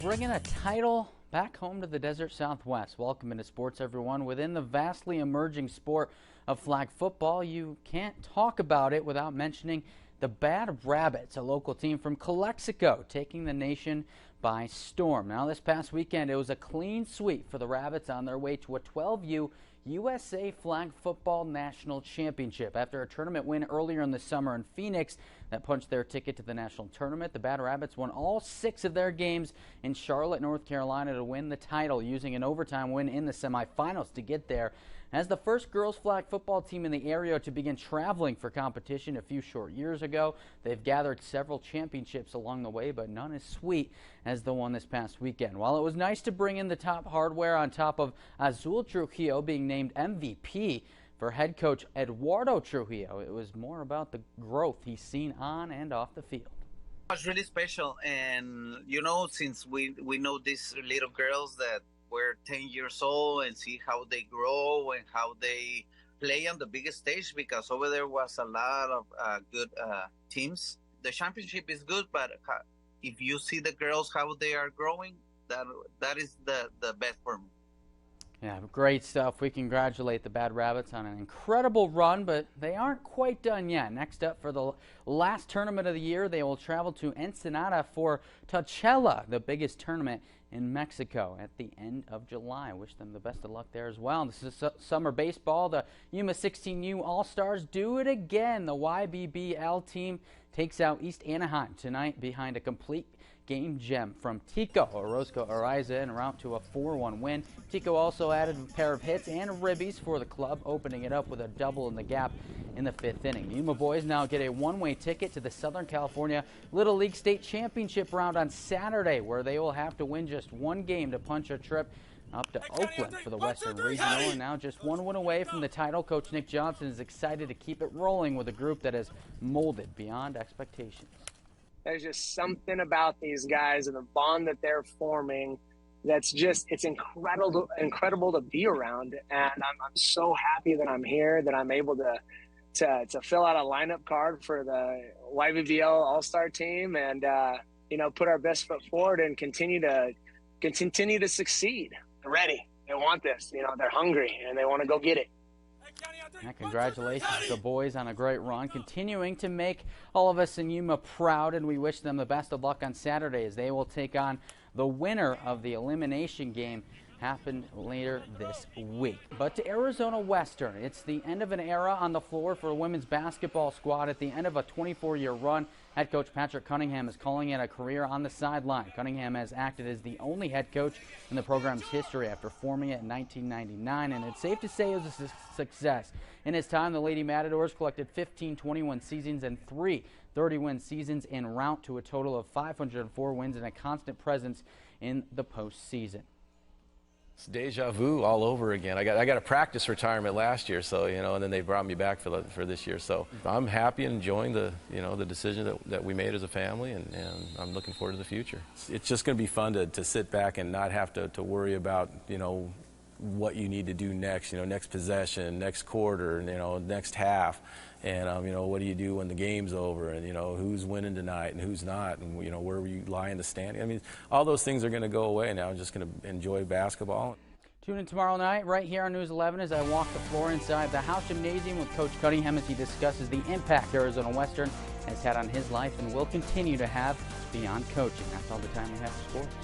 Bringing a title back home to the Desert Southwest. Welcome into sports, everyone. Within the vastly emerging sport of flag football, you can't talk about it without mentioning the Bad Rabbits, a local team from Calexico, taking the nation by storm. Now, this past weekend, it was a clean sweep for the Rabbits on their way to a 12U USA Flag Football National Championship. After a tournament win earlier in the summer in Phoenix that punched their ticket to the national tournament, the Bad Rabbits won all 6 of their games in Charlotte, North Carolina to win the title, using an overtime win in the semifinals to get there. As the first girls flag football team in the area to begin traveling for competition a few short years ago, they've gathered several championships along the way, but none as sweet as the one this past weekend. While it was nice to bring in the top hardware on top of Azul Trujillo being named MVP for head coach Eduardo Trujillo, it was more about the growth he's seen on and off the field. It was really special, and since we know these little girls that were 10 years old, and see how they grow and how they play on the biggest stage, because over there was a lot of good teams. The championship is good, but if you see the girls how they are growing, that is the best for me. Yeah, great stuff. We congratulate the Bad Rabbits on an incredible run, but they aren't quite done yet. Next up, for the last tournament of the year, they will travel to Ensenada for Coachella, the biggest tournament in Mexico, at the end of July. Wish them the best of luck there as well. This is summer baseball. The Yuma 16U All-Stars do it again. The YBBL team takes out East Anaheim tonight behind a complete game gem from Tico Orozco Araiza en route to a 4-1 win. Tico also added a pair of hits and ribbies for the club, opening it up with a double in the gap in the 5th inning. The Yuma boys now get a one-way ticket to the Southern California Little League State Championship round on Saturday, where they will have to win just one game to punch a trip up to Oakland for the Western Regional. And now just one win away from the title, Coach Nick Johnson is excited to keep it rolling with a group that has molded beyond expectations. There's just something about these guys and the bond that they're forming that's just, it's incredible to be around. And I'm so happy that I'm here, that I'm able to fill out a lineup card for the YBBL All-Star team and, put our best foot forward and continue to succeed. They're ready. They want this. They're hungry and they want to go get it. And congratulations to the boys on a great run, continuing to make all of us in Yuma proud, and we wish them the best of luck on Saturday as they will take on the winner of the elimination game happened later this week. But to Arizona Western, it's the end of an era on the floor for the women's basketball squad at the end of a 24-year run. Head coach Patrick Cunningham is calling it a career on the sideline. Cunningham has acted as the only head coach in the program's history after forming it in 1999, and it's safe to say it was a success. In his time, the Lady Matadors collected 15 21 seasons and 3 30-win seasons en route to a total of 504 wins and a constant presence in the postseason. It's deja vu all over again. I got a practice retirement last year, so and then they brought me back for this year. So I'm happy and enjoying the the decision that we made as a family, and I'm looking forward to the future. It's just going to be fun to sit back and not have to worry about what you need to do next. Next possession, next quarter, next half, and what do you do when the game's over, and who's winning tonight and who's not, and where you lie in the standing. I mean, all those things are going to go away now. I'm just going to enjoy basketball. Tune in tomorrow night right here on News 11 as I walk the floor inside the House Gymnasium with Coach Cunningham as he discusses the impact Arizona Western has had on his life and will continue to have beyond coaching. That's all the time we have for sports.